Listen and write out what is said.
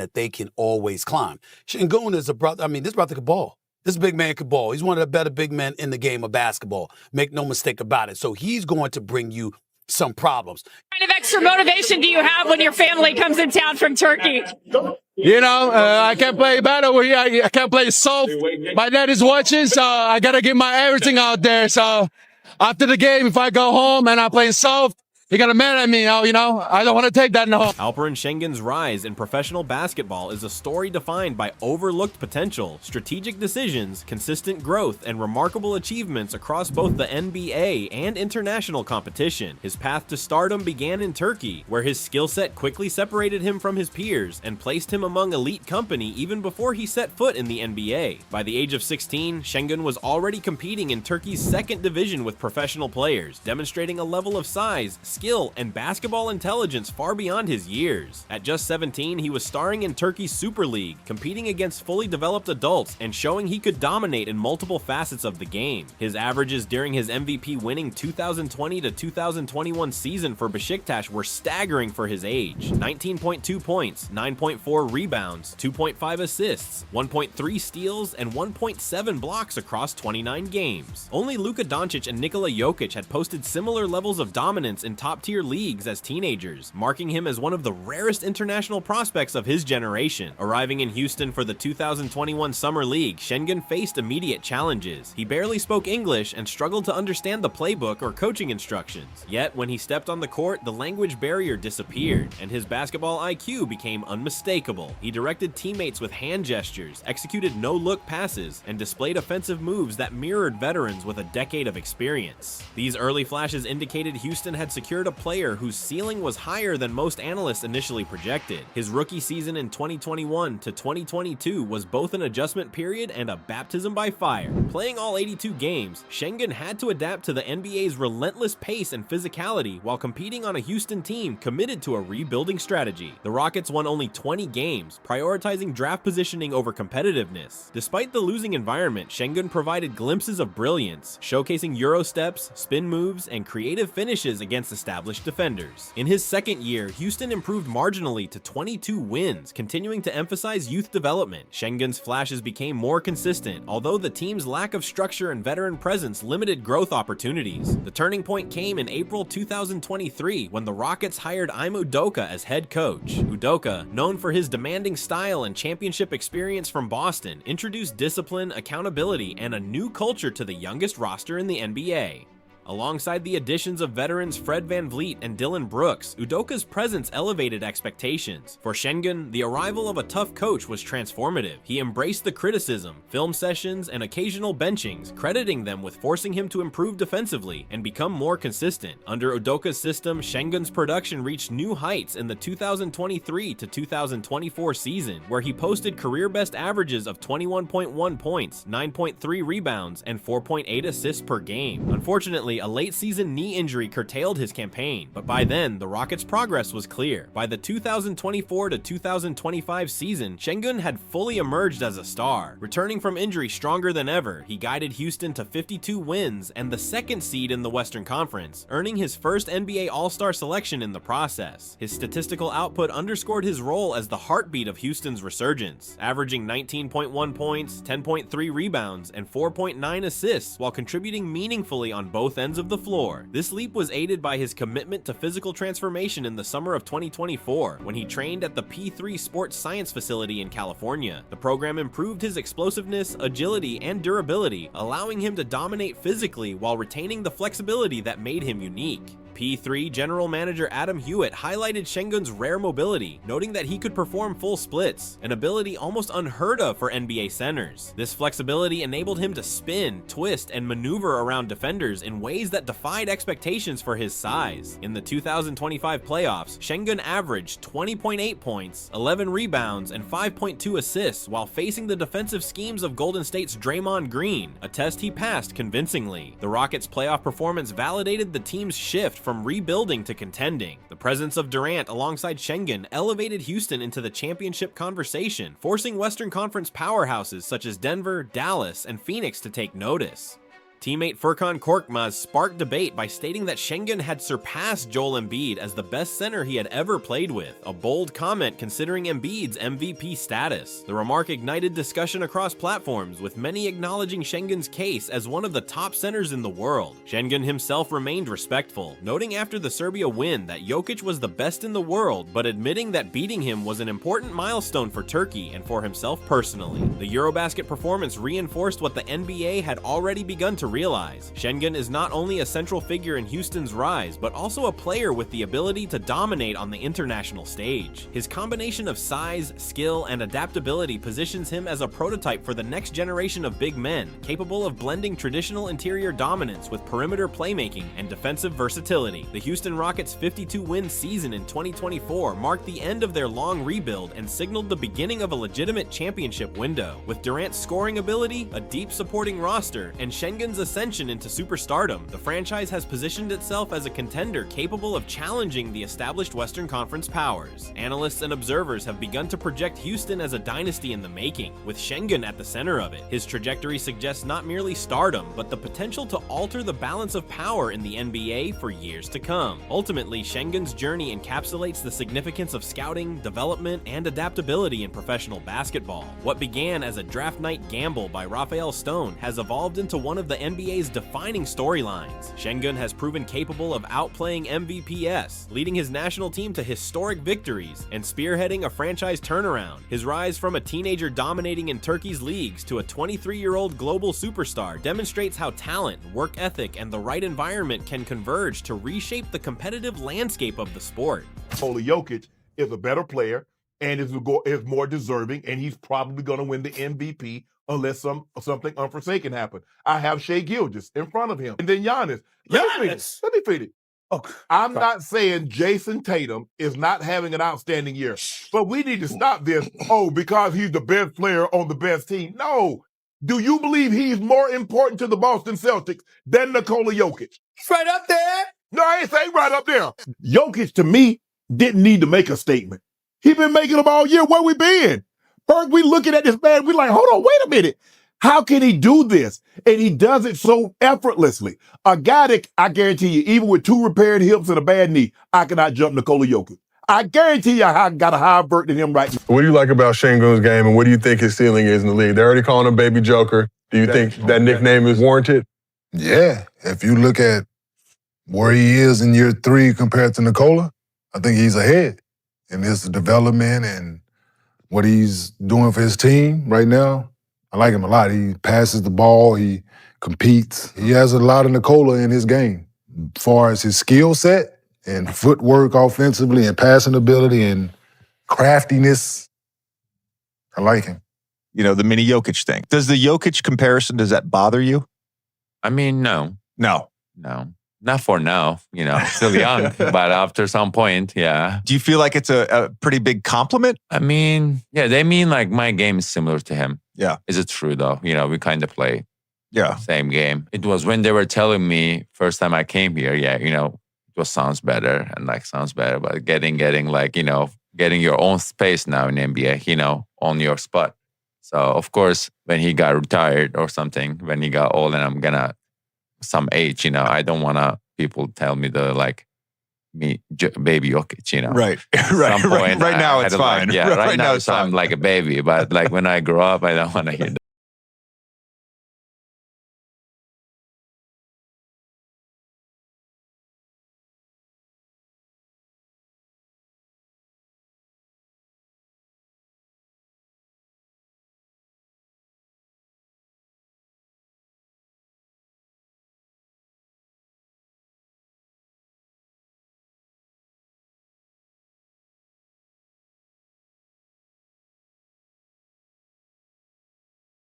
that they can always climb. Sengun is a brother. I mean, this brother could ball. This big man could ball. He's one of the better big men in the game of basketball. Make no mistake about it. So he's going to bring you some problems. What kind of extra motivation do you have when your family comes in town from Turkey? You know, I can't play bad over here. I can't play soft. My dad is watching, so I got to get my everything out there. So after the game, if I go home and I'm playing soft, he got to mad at me, you know? I don't want to take that no. Alperen Şengün's rise in professional basketball is a story defined by overlooked potential, strategic decisions, consistent growth, and remarkable achievements across both the NBA and international competition. His path to stardom began in Turkey, where his skill set quickly separated him from his peers and placed him among elite company even before he set foot in the NBA. By the age of 16, Şengün was already competing in Turkey's second division with professional players, demonstrating a level of size, skill, and basketball intelligence far beyond his years. At just 17, he was starring in Turkey's Super League, competing against fully developed adults and showing he could dominate in multiple facets of the game. His averages during his MVP-winning 2020 to 2021 season for Beşiktaş were staggering for his age. 19.2 points, 9.4 rebounds, 2.5 assists, 1.3 steals, and 1.7 blocks across 29 games. Only Luka Doncic and Nikola Jokic had posted similar levels of dominance in top-tier leagues as teenagers, marking him as one of the rarest international prospects of his generation. Arriving in Houston for the 2021 Summer League, Şengün faced immediate challenges. He barely spoke English and struggled to understand the playbook or coaching instructions. Yet, when he stepped on the court, the language barrier disappeared, and his basketball IQ became unmistakable. He directed teammates with hand gestures, executed no-look passes, and displayed offensive moves that mirrored veterans with a decade of experience. These early flashes indicated Houston had secured a player whose ceiling was higher than most analysts initially projected. His rookie season in 2021 to 2022 was both an adjustment period and a baptism by fire. Playing all 82 games, Şengün had to adapt to the NBA's relentless pace and physicality while competing on a Houston team committed to a rebuilding strategy. The Rockets won only 20 games, prioritizing draft positioning over competitiveness. Despite the losing environment, Şengün provided glimpses of brilliance, showcasing Euro steps, spin moves, and creative finishes against established defenders. In his second year, Houston improved marginally to 22 wins, continuing to emphasize youth development. Şengün's flashes became more consistent, although the team's lack of structure and veteran presence limited growth opportunities. The turning point came in April 2023 when the Rockets hired Ime Udoka as head coach. Udoka, known for his demanding style and championship experience from Boston, introduced discipline, accountability, and a new culture to the youngest roster in the NBA. Alongside the additions of veterans Fred VanVleet and Dylan Brooks, Udoka's presence elevated expectations. For Şengün, the arrival of a tough coach was transformative. He embraced the criticism, film sessions, and occasional benchings, crediting them with forcing him to improve defensively and become more consistent. Under Udoka's system, Şengün's production reached new heights in the 2023 to 2024 season, where he posted career-best averages of 21.1 points, 9.3 rebounds, and 4.8 assists per game. Unfortunately, a late-season knee injury curtailed his campaign, but by then, the Rockets' progress was clear. By the 2024 to 2025 season, Şengün had fully emerged as a star. Returning from injury stronger than ever, he guided Houston to 52 wins and the second seed in the Western Conference, earning his first NBA All-Star selection in the process. His statistical output underscored his role as the heartbeat of Houston's resurgence, averaging 19.1 points, 10.3 rebounds, and 4.9 assists while contributing meaningfully on both ends of the floor. This leap was aided by his commitment to physical transformation in the summer of 2024, when he trained at the P3 Sports Science Facility in California. The program improved his explosiveness, agility, and durability, allowing him to dominate physically while retaining the flexibility that made him unique. P3 General Manager Adam Hewitt highlighted Şengün's rare mobility, noting that he could perform full splits, an ability almost unheard of for NBA centers. This flexibility enabled him to spin, twist, and maneuver around defenders in ways that defied expectations for his size. In the 2025 playoffs, Şengün averaged 20.8 points, 11 rebounds, and 5.2 assists while facing the defensive schemes of Golden State's Draymond Green, a test he passed convincingly. The Rockets' playoff performance validated the team's shift from rebuilding to contending. The presence of Durant alongside Şengün elevated Houston into the championship conversation, forcing Western Conference powerhouses such as Denver, Dallas, and Phoenix to take notice. Teammate Furkan Korkmaz sparked debate by stating that Sengun had surpassed Joel Embiid as the best center he had ever played with, a bold comment considering Embiid's MVP status. The remark ignited discussion across platforms, with many acknowledging Sengun's case as one of the top centers in the world. Sengun himself remained respectful, noting after the Serbia win that Jokic was the best in the world, but admitting that beating him was an important milestone for Turkey and for himself personally. The Eurobasket performance reinforced what the NBA had already begun to realize. Sengun is not only a central figure in Houston's rise, but also a player with the ability to dominate on the international stage. His combination of size, skill, and adaptability positions him as a prototype for the next generation of big men, capable of blending traditional interior dominance with perimeter playmaking and defensive versatility. The Houston Rockets' 52-win season in 2024 marked the end of their long rebuild and signaled the beginning of a legitimate championship window. With Durant's scoring ability, a deep supporting roster, and Sengun's ascension into superstardom, the franchise has positioned itself as a contender capable of challenging the established Western Conference powers. Analysts and observers have begun to project Houston as a dynasty in the making, with Sengun at the center of it. His trajectory suggests not merely stardom, but the potential to alter the balance of power in the NBA for years to come. Ultimately, Sengun's journey encapsulates the significance of scouting, development, and adaptability in professional basketball. What began as a draft night gamble by Rafael Stone has evolved into one of the NBA's defining storylines. Sengun has proven capable of outplaying MVPs, leading his national team to historic victories, and spearheading a franchise turnaround. His rise from a teenager dominating in Turkey's leagues to a 23-year-old global superstar demonstrates how talent, work ethic, and the right environment can converge to reshape the competitive landscape of the sport. Nikola Jokic is a better player and is more deserving, and he's probably going to win the MVP unless something unforsaken happens. I have Shai Gilgeous in front of him, and then Giannis. Let me feed it. Okay. I'm not saying Jason Tatum is not having an outstanding year, but we need to stop this. Oh, because he's the best player on the best team. No. Do you believe he's more important to the Boston Celtics than Nikola Jokic? He's right up there. No, I ain't saying right up there. Jokic, to me, didn't need to make a statement. He been making them all year. Where we been? Berg, we looking at this man, we like, hold on, wait a minute. How can he do this? And he does it so effortlessly. A guy that, I guarantee you, even with 2 repaired hips and a bad knee, I cannot jump Nikola Jokic. I guarantee you I got a higher vert than him right now. What do you like about Sengun's game, and what do you think his ceiling is in the league? They're already calling him Baby Joker. Do you think that nickname is warranted? Yeah. If you look at where he is in year 3 compared to Nikola, I think he's ahead in his development and what he's doing for his team right now. I like him a lot. He passes the ball. He competes. He has a lot of Nikola in his game. As far as his skill set and footwork offensively and passing ability and craftiness, I like him. You know, the mini Jokic thing. Does the Jokic comparison, does that bother you? I mean, no. No. Not for now, still young, but after some point, yeah. Do you feel like it's a pretty big compliment? I mean, yeah, they mean like my game is similar to him. Yeah. Is it true though? We kind of play Yeah. same game. It was when they were telling me first time I came here, it sounds better, but getting like, getting your own space now in NBA, on your spot. So of course, when he got retired or something, when he got old and I'm gonna some age, I don't want to people tell me baby Jokic, Right. Some point, Right now it's fine. right now it's I'm like a baby, but like when I grow up, I don't want to hear that.